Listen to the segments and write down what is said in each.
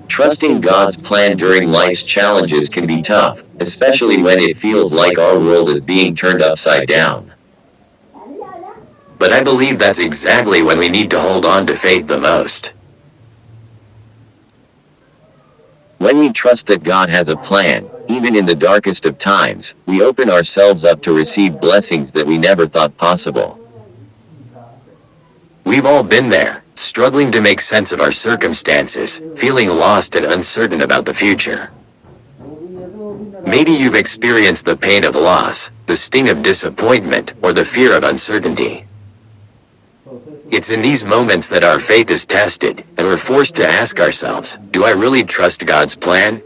Trusting God's plan during life's challenges can be tough, especially when it feels like our world is being turned upside down. But I believe that's exactly when we need to hold on to faith the most. When we trust that God has a plan, even in the darkest of times, we open ourselves up to receive blessings that we never thought possible. We've all been there, struggling to make sense of our circumstances, feeling lost and uncertain about the future. Maybe you've experienced the pain of loss, the sting of disappointment, or the fear of uncertainty. It's in these moments that our faith is tested, and we're forced to ask ourselves, do I really trust God's plan?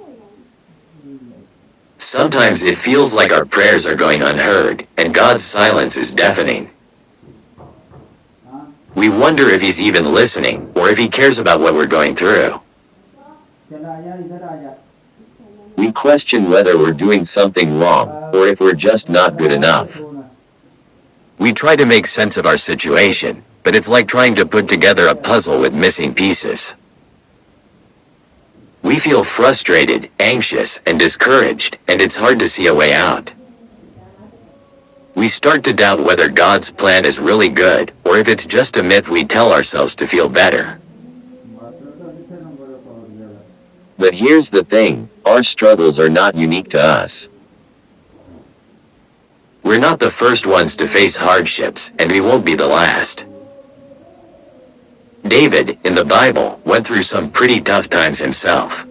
Sometimes it feels like our prayers are going unheard, and God's silence is deafening. We wonder if He's even listening, or if He cares about what we're going through. We question whether we're doing something wrong, or if we're just not good enough. We try to make sense of our situation, but it's like trying to put together a puzzle with missing pieces. We feel frustrated, anxious, and discouraged, and it's hard to see a way out. We start to doubt whether God's plan is really good, or if it's just a myth we tell ourselves to feel better. But here's the thing, our struggles are not unique to us. We're not the first ones to face hardships, and we won't be the last. David, in the Bible, went through some pretty tough times himself.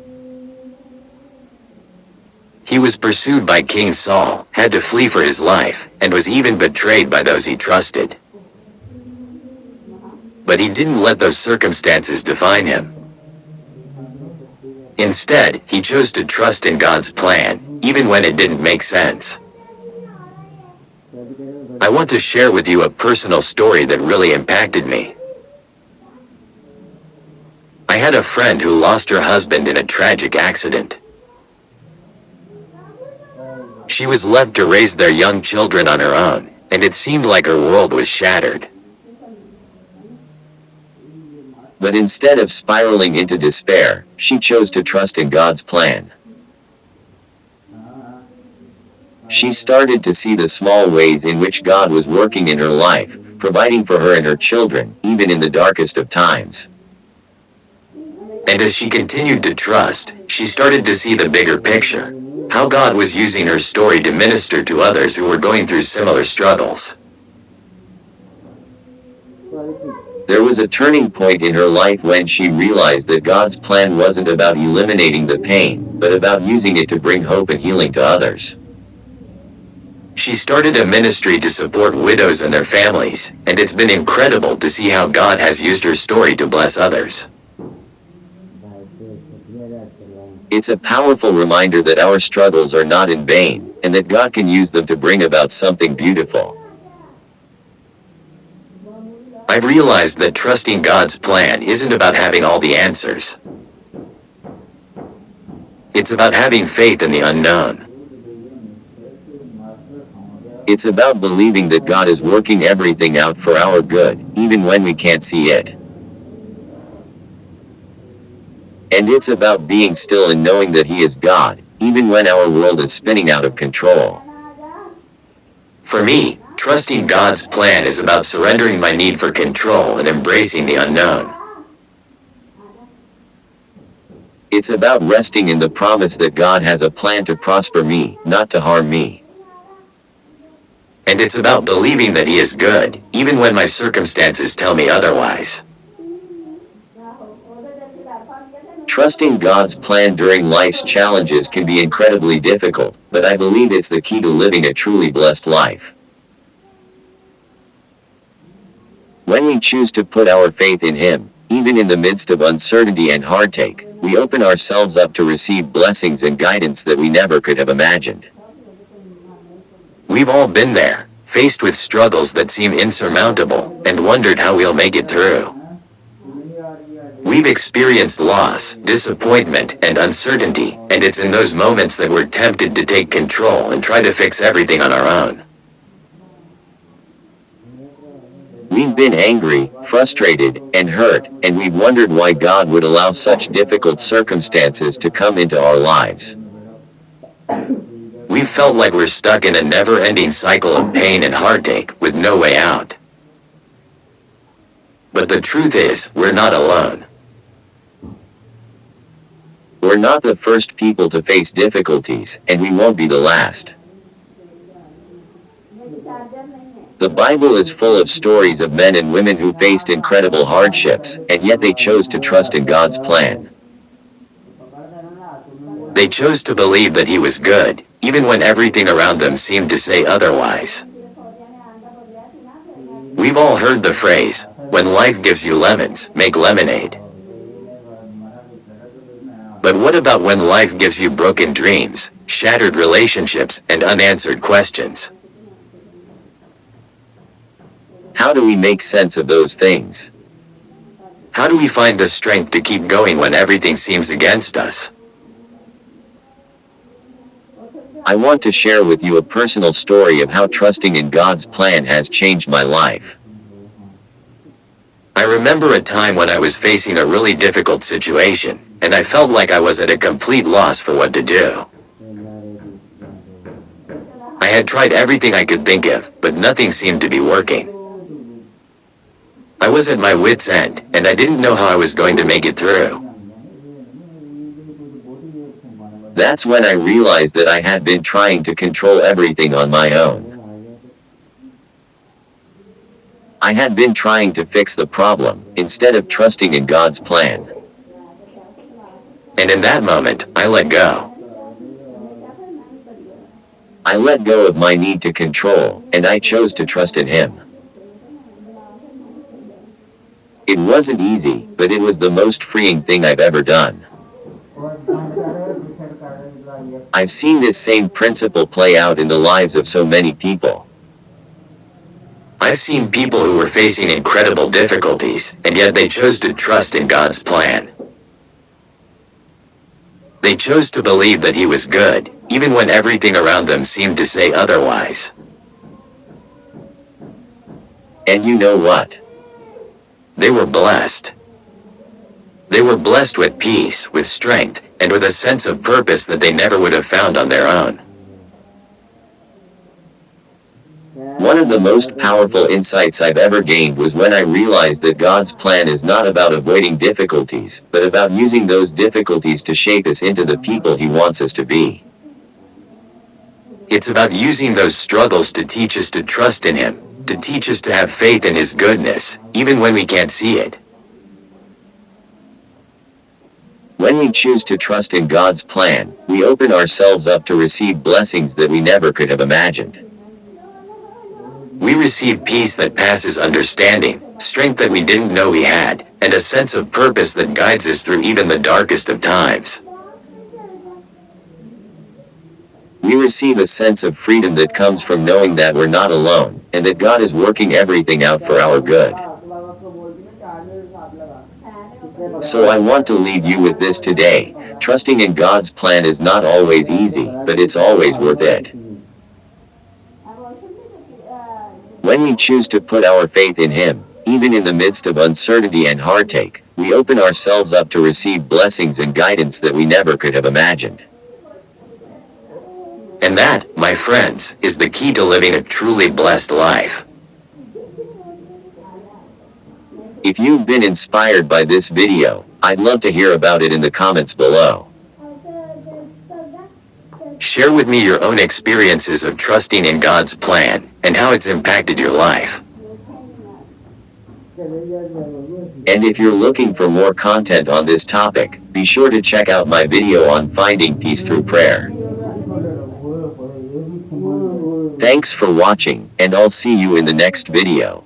He was pursued by King Saul, had to flee for his life, and was even betrayed by those he trusted. But he didn't let those circumstances define him. Instead, he chose to trust in God's plan, even when it didn't make sense. I want to share with you a personal story that really impacted me. I had a friend who lost her husband in a tragic accident. She was left to raise their young children on her own, and it seemed like her world was shattered. But instead of spiraling into despair, she chose to trust in God's plan. She started to see the small ways in which God was working in her life, providing for her and her children, even in the darkest of times. And as she continued to trust, she started to see the bigger picture, how God was using her story to minister to others who were going through similar struggles. There was a turning point in her life when she realized that God's plan wasn't about eliminating the pain, but about using it to bring hope and healing to others. She started a ministry to support widows and their families, and it's been incredible to see how God has used her story to bless others. It's a powerful reminder that our struggles are not in vain, and that God can use them to bring about something beautiful. I've realized that trusting God's plan isn't about having all the answers. It's about having faith in the unknown. It's about believing that God is working everything out for our good, even when we can't see it. And it's about being still and knowing that He is God, even when our world is spinning out of control. For me, trusting God's plan is about surrendering my need for control and embracing the unknown. It's about resting in the promise that God has a plan to prosper me, not to harm me. And it's about believing that He is good, even when my circumstances tell me otherwise. Trusting God's plan during life's challenges can be incredibly difficult, but I believe it's the key to living a truly blessed life. When we choose to put our faith in Him, even in the midst of uncertainty and heartache, we open ourselves up to receive blessings and guidance that we never could have imagined. We've all been there, faced with struggles that seem insurmountable, and wondered how we'll make it through. We've experienced loss, disappointment, and uncertainty, and it's in those moments that we're tempted to take control and try to fix everything on our own. We've been angry, frustrated, and hurt, and we've wondered why God would allow such difficult circumstances to come into our lives. We've felt like we're stuck in a never-ending cycle of pain and heartache, with no way out. But the truth is, we're not alone. We're not the first people to face difficulties, and we won't be the last. The Bible is full of stories of men and women who faced incredible hardships, and yet they chose to trust in God's plan. They chose to believe that He was good, even when everything around them seemed to say otherwise. We've all heard the phrase, "When life gives you lemons, make lemonade." But what about when life gives you broken dreams, shattered relationships, and unanswered questions? How do we make sense of those things? How do we find the strength to keep going when everything seems against us? I want to share with you a personal story of how trusting in God's plan has changed my life. I remember a time when I was facing a really difficult situation, and I felt like I was at a complete loss for what to do. I had tried everything I could think of, but nothing seemed to be working. I was at my wit's end, and I didn't know how I was going to make it through. That's when I realized that I had been trying to control everything on my own. I had been trying to fix the problem, instead of trusting in God's plan. And in that moment, I let go. I let go of my need to control, and I chose to trust in Him. It wasn't easy, but it was the most freeing thing I've ever done. I've seen this same principle play out in the lives of so many people. I've seen people who were facing incredible difficulties, and yet they chose to trust in God's plan. They chose to believe that He was good, even when everything around them seemed to say otherwise. And you know what? They were blessed. They were blessed with peace, with strength, and with a sense of purpose that they never would have found on their own. One of the most powerful insights I've ever gained was when I realized that God's plan is not about avoiding difficulties, but about using those difficulties to shape us into the people He wants us to be. It's about using those struggles to teach us to trust in Him, to teach us to have faith in His goodness, even when we can't see it. When we choose to trust in God's plan, we open ourselves up to receive blessings that we never could have imagined. We receive peace that passes understanding, strength that we didn't know we had, and a sense of purpose that guides us through even the darkest of times. We receive a sense of freedom that comes from knowing that we're not alone, and that God is working everything out for our good. So I want to leave you with this today. Trusting in God's plan is not always easy, but it's always worth it. When we choose to put our faith in Him, even in the midst of uncertainty and heartache, we open ourselves up to receive blessings and guidance that we never could have imagined. And that, my friends, is the key to living a truly blessed life. If you've been inspired by this video, I'd love to hear about it in the comments below. Share with me your own experiences of trusting in God's plan, and how it's impacted your life. And if you're looking for more content on this topic, be sure to check out my video on finding peace through prayer. Thanks for watching, and I'll see you in the next video.